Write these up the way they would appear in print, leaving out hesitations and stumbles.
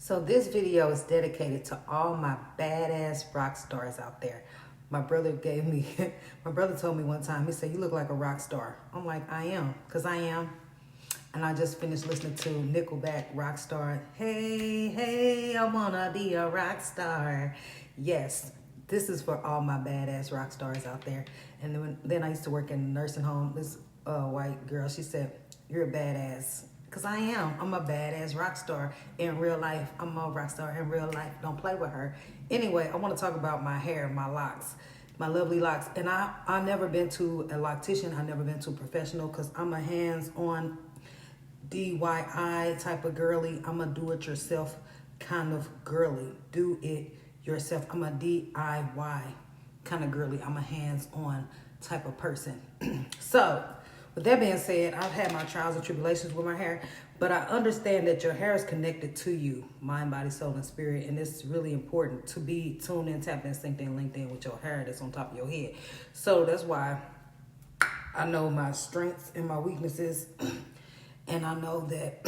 So this video is dedicated to all my badass rock stars out there. My brother told me one time, he said, "You look like a rock star." I'm like, I am, because I am. And I just finished listening to Nickelback, Rockstar. Hey, hey, I wanna be a rock star. Yes, this is for all my badass rock stars out there. And then I used to work in a nursing home. This white girl, she said, "You're a badass." Because I am. I'm a badass rock star in real life. I'm a rock star in real life. Don't play with her. Anyway, I want to talk about my hair, my locks, my lovely locks. And I never been to a loctician. I never been to a professional because I'm a hands-on DIY type of girly. I'm a do-it-yourself kind of girly. Do it yourself. I'm a DIY kind of girly. I'm a hands-on type of person. So, with that being said, I've had my trials and tribulations with my hair, but I understand that your hair is connected to you, mind, body, soul, and spirit, and it's really important to be tuned in, tapped in, synced in, linked in with your hair that's on top of your head. So that's why I know my strengths and my weaknesses, and I know that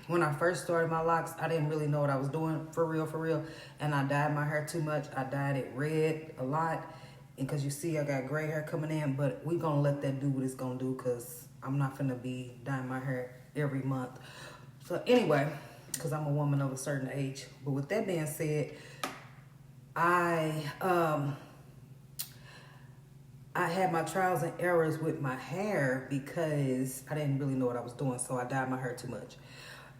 when I first started my locks, I didn't really know what I was doing for real, and I dyed my hair too much. I dyed it red a lot. Because you see I got gray hair coming in, but we're going to let that do what it's going to do because I'm not going to be dyeing my hair every month. So anyway, because I'm a woman of a certain age. But with that being said, I had my trials and errors with my hair because I didn't really know what I was doing. So I dyed my hair too much.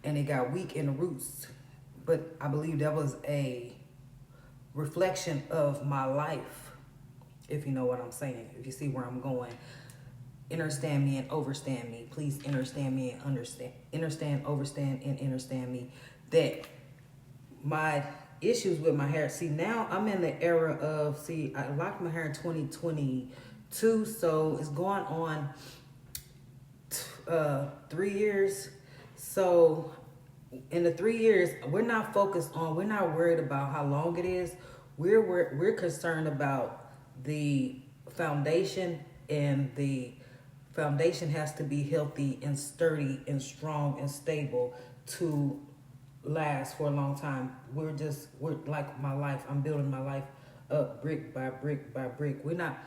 And it got weak in the roots. But I believe that was a reflection of my life. If you know what I'm saying, if you see where I'm going. Understand me and overstand me. Please understand me and understand. Understand, overstand, and understand me. That my issues with my hair. See, now I'm in the era of, I locked my hair in 2022, so it's going on 3 years. So in the 3 years, we're not worried about how long it is. We're concerned about the foundation, and the foundation has to be healthy and sturdy and strong and stable to last for a long time. We're like my life. I'm building my life up brick by brick by brick. We're not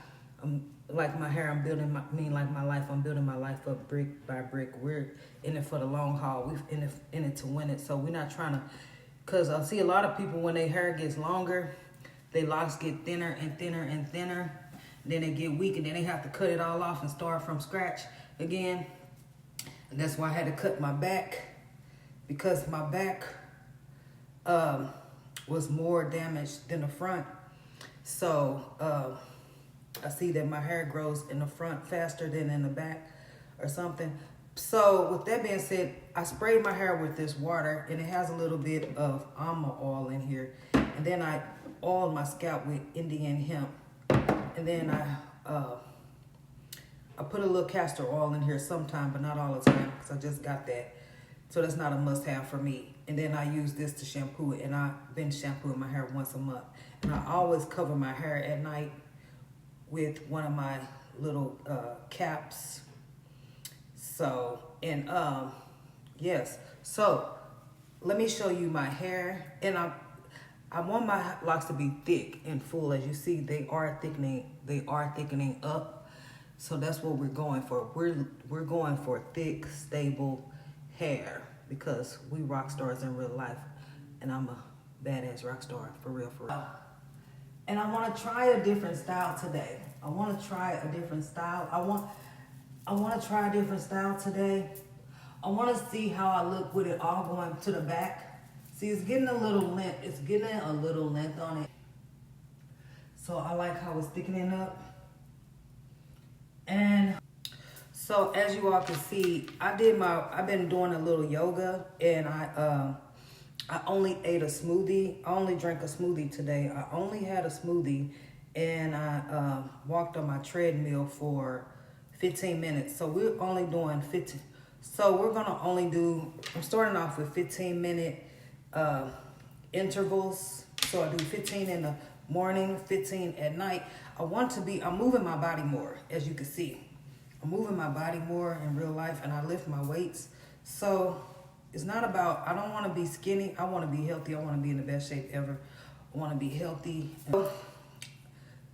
like my hair. I'm building like my life. I'm building my life up brick by brick. We're in it for the long haul. We're in it to win it. So we're not trying to, because I see a lot of people when their hair gets longer, their locks get thinner and thinner and thinner. Then they get weak, and then they have to cut it all off and start from scratch again. And that's why I had to cut my back, because my back was more damaged than the front. So I see that my hair grows in the front faster than in the back or something. So with that being said, I sprayed my hair with this water, and it has a little bit of almond oil in here. And then I oiled my scalp with Indian hemp. And then I put a little castor oil in here sometime, but not all the time, because I just got that. So that's not a must-have for me. And then I use this to shampoo it, and I've been shampooing my hair once a month. And I always cover my hair at night with one of my little caps. So, and yes. So, let me show you my hair. And I want my locks to be thick and full. As you see, they are thickening up. So that's what we're going for. We're going for thick, stable hair, because we rock stars in real life, and I'm a badass rock star for real. And I want to try a different style today. I want to try a different style. I want to try a different style today. I want to see how I look with it all going to the back. See, it's getting a little length. It's getting a little length on it. So I like how it's thickening up. And so as you all can see, I've been doing a little yoga, and I only ate a smoothie. I only drank a smoothie today. I only had a smoothie, and I walked on my treadmill for 15 minutes. So we're only doing 15. So we're gonna only do, I'm starting off with 15-minute intervals. So I do 15 in the morning, 15 at night. I'm moving my body more, as you can see. I'm moving my body more in real life, and I lift my weights. So it's not about, I don't want to be skinny. I want to be healthy. I want to be in the best shape ever. I want to be healthy.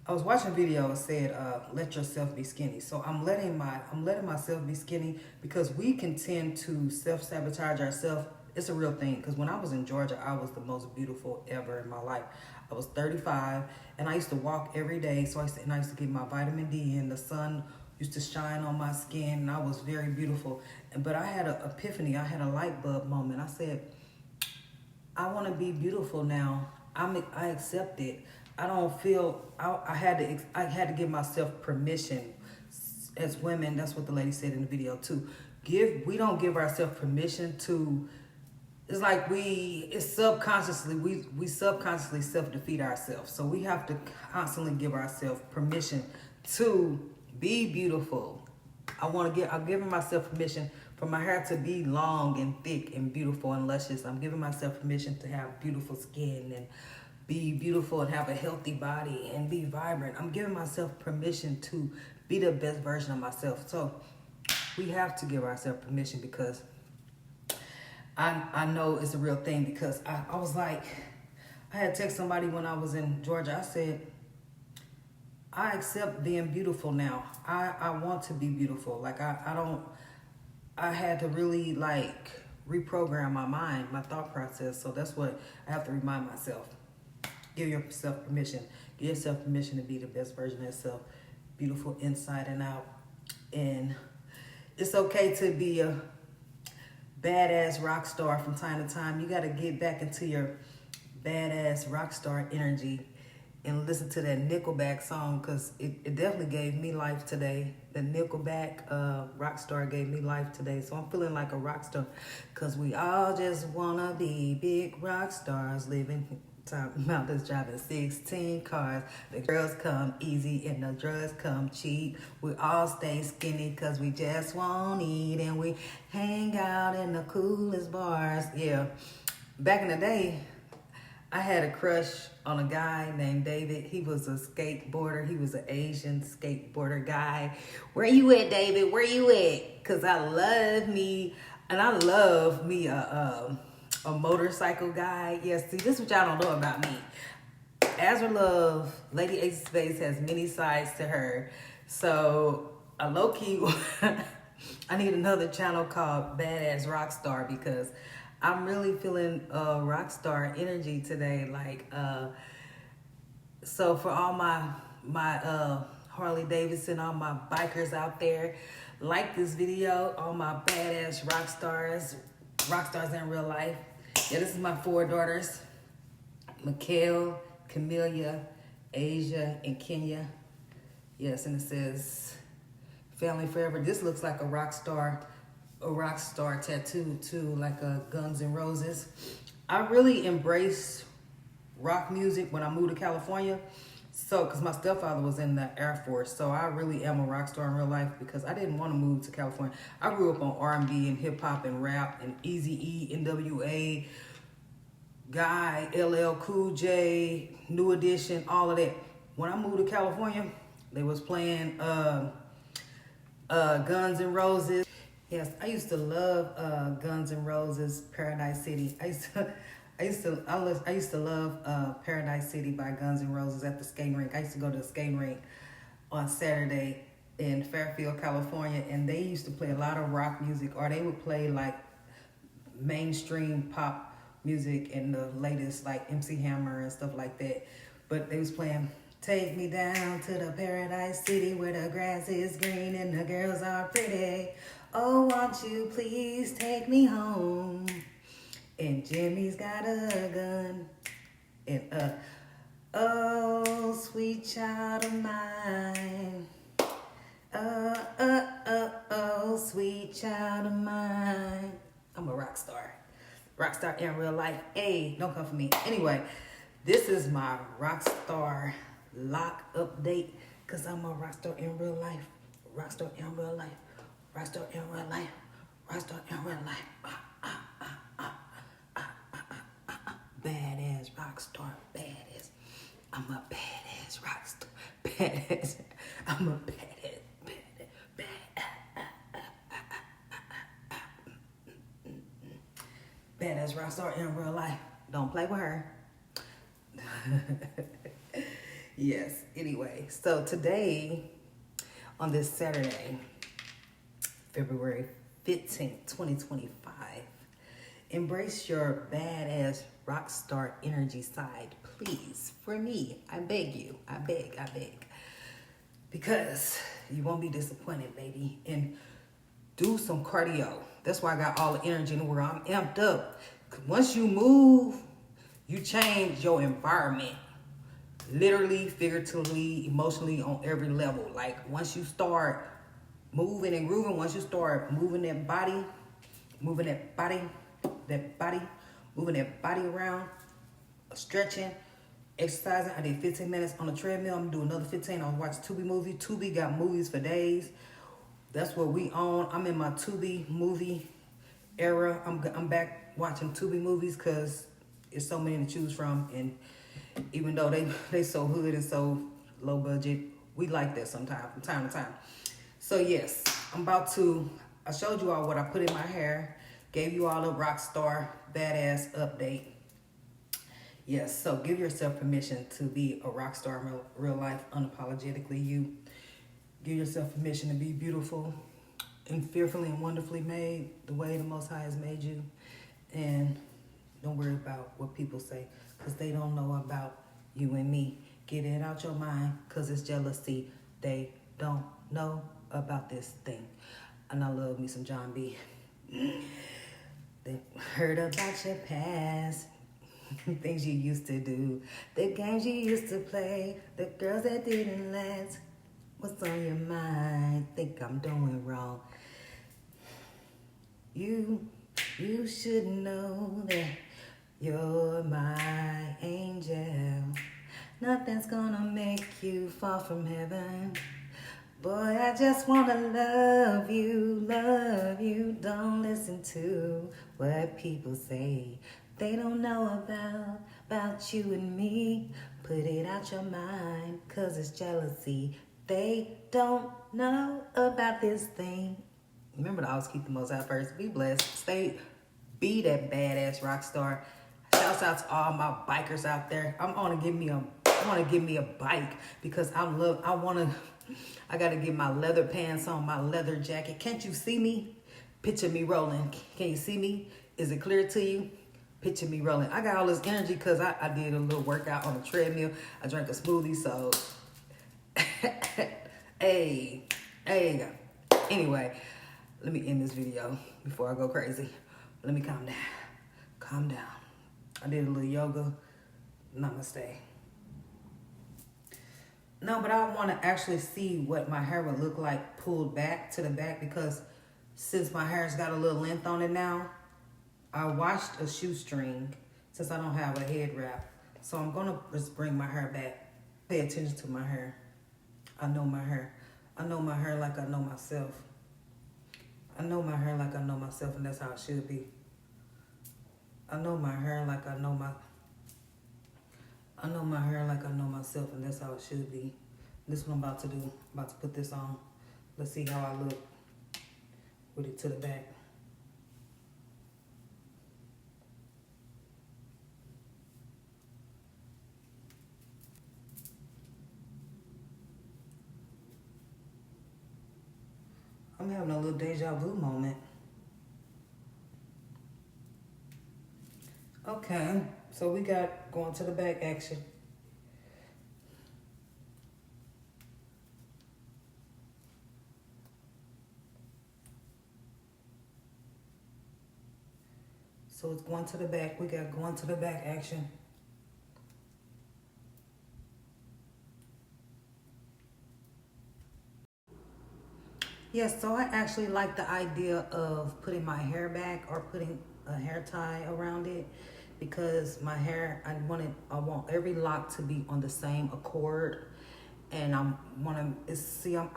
I was watching a video that said, let yourself be skinny. So I'm letting myself be skinny because we can tend to self-sabotage ourselves. It's a real thing. Because when I was in Georgia, I was the most beautiful ever in my life. I was 35 and I used to walk every day. So I used to get my vitamin D and the sun used to shine on my skin and I was very beautiful. But I had an epiphany. I had a light bulb moment. I said, I want to be beautiful now. I accept it. I don't feel, I had to give myself permission. As women, that's what the lady said in the video too. We don't give ourselves permission to, it's like it's subconsciously, we subconsciously self-defeat ourselves. So we have to constantly give ourselves permission to be beautiful. I'm giving myself permission for my hair to be long and thick and beautiful and luscious. I'm giving myself permission to have beautiful skin and be beautiful and have a healthy body and be vibrant. I'm giving myself permission to be the best version of myself. So we have to give ourselves permission because I know it's a real thing because I was like, I had to text somebody when I was in Georgia. I said, I accept being beautiful now. I want to be beautiful. Like I had to really like reprogram my mind, my thought process. So that's what I have to remind myself. Give yourself permission. Give yourself permission to be the best version of yourself. Beautiful inside and out. And it's okay to be a badass rock star from time to time. You got to get back into your badass rock star energy and listen to that Nickelback song because it definitely gave me life today. The Nickelback Rockstar gave me life today. So I'm feeling like a rock star because we all just want to be big rock stars living mountains, driving 16 cars. The girls come easy and the drugs come cheap. We all stay skinny because we just won't eat and we hang out in the coolest bars. Yeah, back in the day, I had a crush on a guy named David. He was a skateboarder. He was an Asian skateboarder guy. Where you at, David? Where you at? Because I love me, and I love me a motorcycle guy. Yeah, see, this is what y'all don't know about me. Azra Love, Lady Ace of Spades, has many sides to her. So, a low-key, I need another channel called Badass Rockstar because I'm really feeling rock star energy today. Like, so for all my Harley Davidson, all my bikers out there, like this video, all my badass rock stars in real life. Yeah, this is my 4 daughters, Mikhail, Camellia, Asia, and Kenya. Yes, and it says family forever. This looks like a rock star tattoo too, like a Guns N' Roses. I really embraced rock music when I moved to California. So, because my stepfather was in the Air Force, so I really am a rock star in real life because I didn't want to move to California. I grew up on R&B and hip hop and rap and Eazy-E, NWA, Guy, LL Cool J, New Edition, all of that. When I moved to California, they was playing Guns N' Roses. Yes, I used to love Guns N' Roses, Paradise City. I used to love Paradise City by Guns N' Roses at the skating rink. I used to go to the skating rink on Saturday in Fairfield, California, and they used to play a lot of rock music, or they would play like mainstream pop music and the latest like MC Hammer and stuff like that. But they was playing Take Me Down to the Paradise City where the grass is green and the girls are pretty. Oh, won't you please take me home? And Jimmy's got a gun. And oh, sweet child of mine. Oh, sweet child of mine. I'm a rock star. Rock star in real life. Hey, don't come for me. Anyway, this is my rock star lock update because I'm a rock star in real life. Rock star in real life. Rock star in real life. Rock star in real life. Badass rock star. Badass. I'm a badass rock star. Badass. I'm a badass. rock star in real life. Don't play with her. Yes, anyway. So today, on this Saturday, February 15th, 2025, embrace your badass rock star energy side, please. For me, I beg you. I beg. Because you won't be disappointed, baby. And do some cardio. That's why I got all the energy in the world. I'm amped up. Once you move, you change your environment. Literally, figuratively, emotionally, on every level. Like, once you start moving and grooving, once you start moving that body around, stretching, exercising. I did 15 minutes on the treadmill. I'm gonna do another 15. I was watching Tubi movie. Tubi got movies for days. That's what we own. I'm in my Tubi movie era. I'm back watching Tubi movies because it's so many to choose from. And even though they so hood and so low budget, we like that sometimes, from time to time. So yes, I showed you all what I put in my hair. Gave you all a rock star badass update. Yes, so give yourself permission to be a rock star in real life, unapologetically you. Give yourself permission to be beautiful and fearfully and wonderfully made the way the Most High has made you. And don't worry about what people say, because they don't know about you and me. Get it out your mind, because it's jealousy. They don't know about this thing. And I love me some John B. They heard about your past, things you used to do, the games you used to play, the girls that didn't last. What's on your mind? Think I'm doing wrong. You should know that you're my angel. Nothing's gonna make you fall from heaven. Boy, I just wanna love you. Don't listen to what people say. They don't know about you and me. Put it out your mind, cause it's jealousy. They don't know about this thing. Remember to always keep the Most High first. Be blessed. Be that badass rock star. Shouts out to all my bikers out there. I want to give me a bike because I gotta get my leather pants on, my leather jacket. Can't you see me? Picture me rolling. Can you see me? Is it clear to you? Picture me rolling. I got all this energy because I did a little workout on the treadmill. I drank a smoothie, so hey. Anyway, let me end this video before I go crazy. Let me calm down. I did a little yoga. Namaste. No, but I want to actually see what my hair would look like pulled back to the back, because since my hair's got a little length on it now, I washed a shoestring since I don't have a head wrap. So I'm going to just bring my hair back. Pay attention to my hair. I know my hair. I know my hair like I know myself. I know my hair like I know myself, and that's how it should be. I know my hair like I know my hair like I know myself, and that's how it should be. This is what I'm about to do. I'm about to put this on. Let's see how I look with it to the back. I'm having a little deja vu moment. Okay, so we got going to the back action. So it's going to the back. We got going to the back action. Yes, so I actually like the idea of putting my hair back or putting a hair tie around it, because my hair, I want every lock to be on the same accord. And I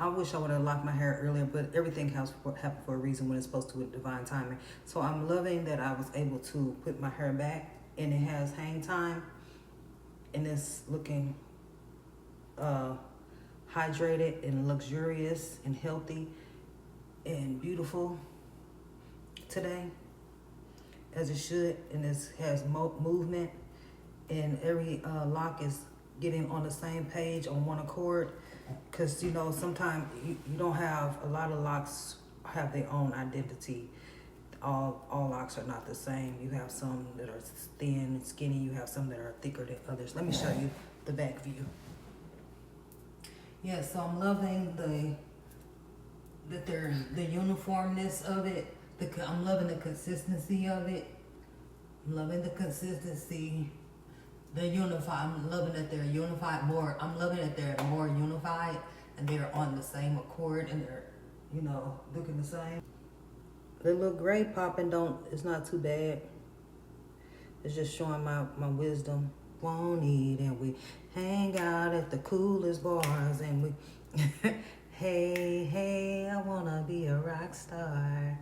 wish I would have locked my hair earlier, but everything happen for a reason when it's supposed to with divine timing. So I'm loving that I was able to put my hair back, and it has hang time, and it's looking hydrated and luxurious and healthy and beautiful today. as it should, and it has movement, and every lock is getting on the same page on one accord. Because, you know, sometimes you don't have, a lot of locks have their own identity. All locks are not the same. You have some that are thin and skinny. You have some that are thicker than others. Let me show you the back view. Yeah, so I'm loving the uniformness of it. I'm loving the consistency of it. I'm loving the consistency. They're unified. I'm loving that they're unified more. I'm loving that they're more unified and they're on the same accord and they're, you know, looking the same. The little gray popping it's not too bad. It's just showing my wisdom. Won't eat and we hang out at the coolest bars and we hey, I wanna be a rock star.